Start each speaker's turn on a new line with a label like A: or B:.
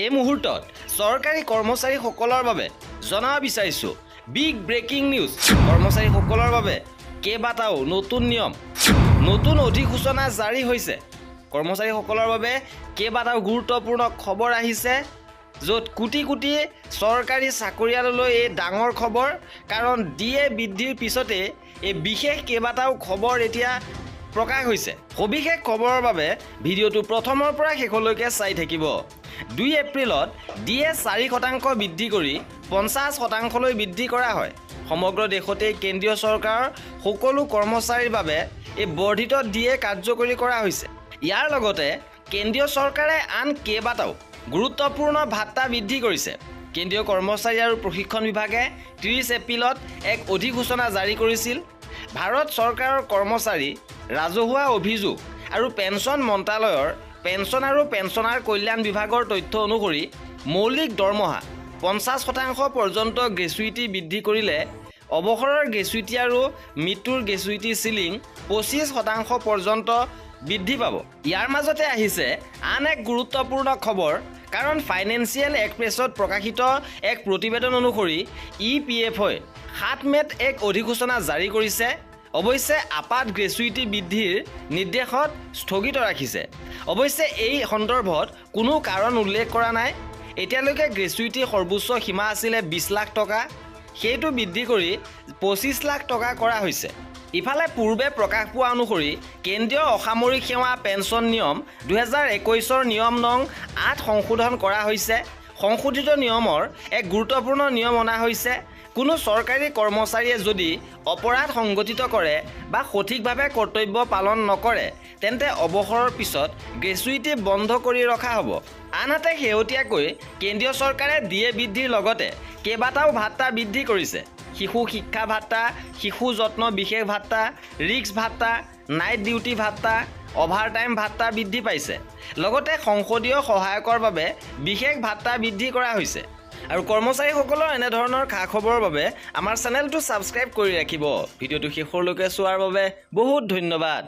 A: এই মুহূৰ্তত চৰকাৰী কৰ্মচাৰীসকলৰ বাবে জনাব বিচাৰিছোঁ বিগ ব্ৰেকিং নিউজ। কৰ্মচাৰীসকলৰ বাবে কেইবাটাও নতুন নিয়ম, নতুন অধিসূচনা জাৰি হৈছে। কৰ্মচাৰীসকলৰ বাবে কেইবাটাও গুৰুত্বপূৰ্ণ খবৰ আহিছে, য'ত কোটি কোটি চৰকাৰী চাকৰিয়াললৈ এই ডাঙৰ খবৰ। কাৰণ ডিএ বৃদ্ধিৰ পিছতে এই বিশেষ কেইবাটাও খবৰ এতিয়া প্ৰকাশ হৈছে। সবিশেষ খবৰৰ বাবে ভিডিঅ'টো প্ৰথমৰ পৰা শেষলৈকে চাই থাকিব। 2 এপ্ৰিলত ডিএ 4% বৃদ্ধি কৰি 50%লৈ বৃদ্ধি কৰা হয়। সমগ্ৰ দেশতে কেন্দ্ৰীয় চৰকাৰৰ সকলো কৰ্মচাৰীৰ বাবে এই বৰ্ধিত ডিএ কাৰ্যকৰী কৰা হৈছে। ইয়াৰ লগতে কেন্দ্ৰীয় চৰকাৰে আন কেইবাটাও গুৰুত্বপূৰ্ণ ভাত্তা বৃদ্ধি কৰিছে। কেন্দ্ৰীয় কৰ্মচাৰী আৰু প্ৰশিক্ষণ বিভাগে 30 এপ্ৰিলত এক অধিসূচনা জাৰি কৰিছিল। ভাৰত চৰকাৰৰ কৰ্মচাৰী, ৰাজহুৱা অভিযোগ আৰু পেন্সন মন্ত্ৰালয়ৰ পেন্সন আৰু পেন্সনাৰ কল্যাণ বিভাগৰ তথ্য অনুসৰি মৌলিক দৰমহা 50% পৰ্যন্ত গ্ৰেচুইটি বৃদ্ধি কৰিলে অৱসৰৰ গ্ৰেচুইটি আৰু মৃত্যুৰ গ্ৰেচুইটি চিলিং 25% পৰ্যন্ত বৃদ্ধি পাব। ইয়াৰ মাজতে আহিছে আন এক গুৰুত্বপূৰ্ণ খবৰ। কাৰণ ফাইনেন্সিয়েল এক্সপ্ৰেছত প্ৰকাশিত এক প্ৰতিবেদন অনুসৰি EPFই 7 মে'ত এক অধিসূচনা জাৰি কৰিছে। অৱশ্যে আপাত গ্ৰেচুইটি বৃদ্ধিৰ নিৰ্দেশত স্থগিত ৰাখিছে। অৱশ্যে এই সন্দৰ্ভত কোনো কাৰণ উল্লেখ কৰা নাই। এতিয়ালৈকে গ্ৰেচুইটিৰ সৰ্বোচ্চ সীমা আছিলে 20 লাখ টকা, সেইটো বৃদ্ধি কৰি 25 লাখ টকা কৰা হৈছে। ইফালে পূৰ্বে প্ৰকাশ পোৱা অনুসৰি কেন্দ্ৰীয় অসামৰিক সেৱা পেন্সন নিয়ম 2021ৰ নিয়ম নং 8 সংশোধন কৰা হৈছে। সংশোধিত নিয়মৰ এক গুৰুত্বপূৰ্ণ নিয়ম অনা হৈছে। কোনো চৰকাৰী কৰ্মচাৰীয়ে যদি অপৰাধ সংঘটিত কৰে বা সঠিকভাৱে কৰ্তব্য পালন নকৰে, তেন্তে অৱসৰৰ পিছত গ্ৰেচুইটি বন্ধ কৰি ৰখা হ'ব। আনহাতে শেহতীয়াকৈ কেন্দ্ৰীয় চৰকাৰে ডিএ বৃদ্ধিৰ লগতে কেইবাটাও ভাত্তা বৃদ্ধি কৰিছে। শিশু শিক্ষা ভাত্তা, শিশু যত্ন বিশেষ ভাত্তা, ৰিক্স ভাত্তা, নাইট ডিউটি ভাত্তা, অভাৰটাইম ভাত্তা বৃদ্ধি পাইছে। লগতে সংসদীয় সহায়কৰ বাবে বিশেষ ভাত্তা বৃদ্ধি কৰা হৈছে। আৰু কৰ্মচাৰীসকলৰ এনেধৰণৰ খা খবৰৰ বাবে আমাৰ চেনেলটো ছাবস্ক্ৰাইব কৰি ৰাখিব। ভিডিঅ'টো শেষলৈকে চোৱাৰ বাবে বহুত ধন্যবাদ।